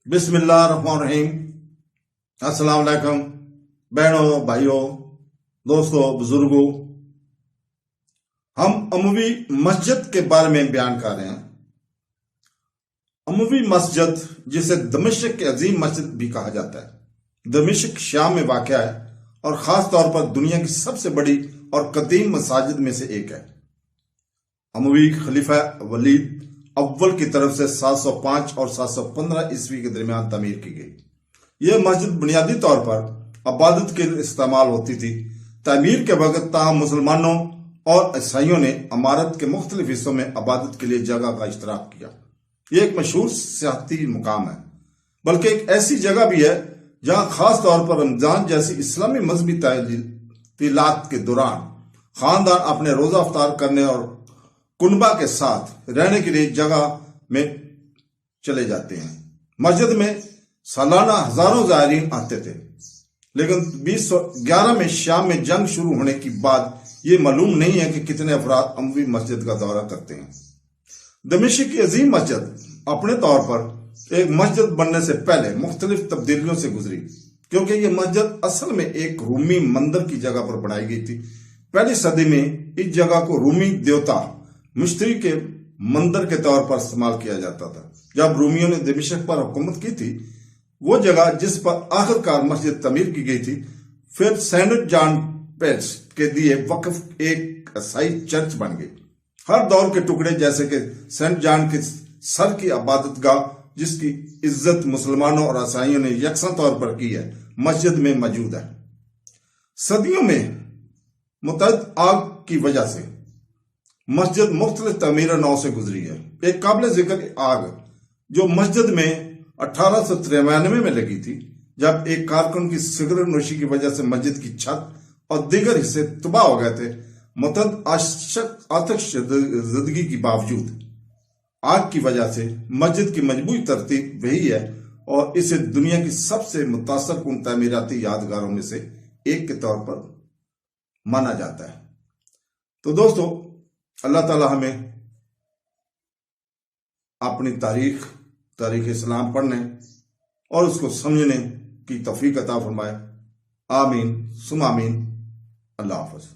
बिस्मिल्लाहिर्रहमानिर्रहीम। अस्सलाम वालेकुम बहनों, भाइयों, दोस्तों, बुजुर्गों। हम अमवी मस्जिद के बारे में बयान कर रहे हैं। अमवी मस्जिद, जिसे दमिश्क की अजीम मस्जिद भी कहा जाता है, दमिश्क शाम में वाक़या है और खास तौर पर दुनिया की सबसे बड़ी और कदीम मसाजिद में से एक है। अमवी खलीफा वलीद अव्वल की तरफ से 705 और 715 ईस्वी के दरमियान तमीर की गई। यह मस्जिद बुनियादी तौर पर इबादत के लिए इस्तेमाल होती थी। तमीर के वक्त ताहम मुसलमानों और ईसाइयों ने इमारत के मुख्तलिफ हिस्सों में इबादत के लिए जगह का इश्तराक किया। यह एक मशहूर सियाहती मुकाम है, बल्कि एक ऐसी जगह भी है जहां खास तौर पर रमजान जैसी इस्लामी मजहबी तहलीलात के दौरान खानदान अपने रोजा अफ्तार करने और कुनबा के साथ रहने के लिए जगह में चले जाते हैं। मस्जिद में सालाना हजारों ज़ायरीन आते थे, लेकिन 2011 में शाम में जंग शुरू होने के बाद ये मालूम नहीं है कि कितने अफराद अमवी मस्जिद का दौरा करते हैं। दमिश्क की अजीम मस्जिद अपने तौर पर एक मस्जिद बनने से पहले मुख्तलिफ तब्दीलियों से गुजरी, क्योंकि ये मस्जिद असल में एक रूमी मंदिर की जगह पर बनाई गई थी। पहली सदी में इस जगह को रूमी देवता मिस्त्री के मंदिर के तौर पर इस्तेमाल किया जाता था। जब रूमियों ने दमिश्क पर हुकूमत की थी, वो जगह जिस पर आखिरकार मस्जिद तमीर की गई थी, फिर सेंट जॉन पेट्स के दिए वक्फ एक ईसाई चर्च बन गई। हर दौर के टुकड़े, जैसे कि सेंट जॉन के सर की इबादतगाह, जिसकी इज्जत मुसलमानों और ईसाइयों ने यकसा तौर पर की है, मस्जिद में मौजूद है। सदियों में मुतअद्दिद आग की वजह से मस्जिद मुख्तलिफ तमीर नौ से गुजरी है। एक काबिल जिक्र आग जो मस्जिद में 1893 में लगी थी, जब एक कारकुन की सिगरेट नोशी की वजह से मस्जिद की छत और दीगर हिस्से तबाह हो गए थे। मुतअद्दिद आतिशज़दगी के बावजूद आग की वजह से मस्जिद की मजबूती तरतीब वही है और इसे दुनिया की सबसे मुतासर कुन तामीराती यादगारों में से एक के तौर पर माना जाता है। तो दोस्तों, अल्लाह ताला हमें अपनी तारीख इस्लाम पढ़ने और उसको समझने की तौफीक अता फरमाए। आमीन सुम आमीन। अल्लाह हाफ़िज़।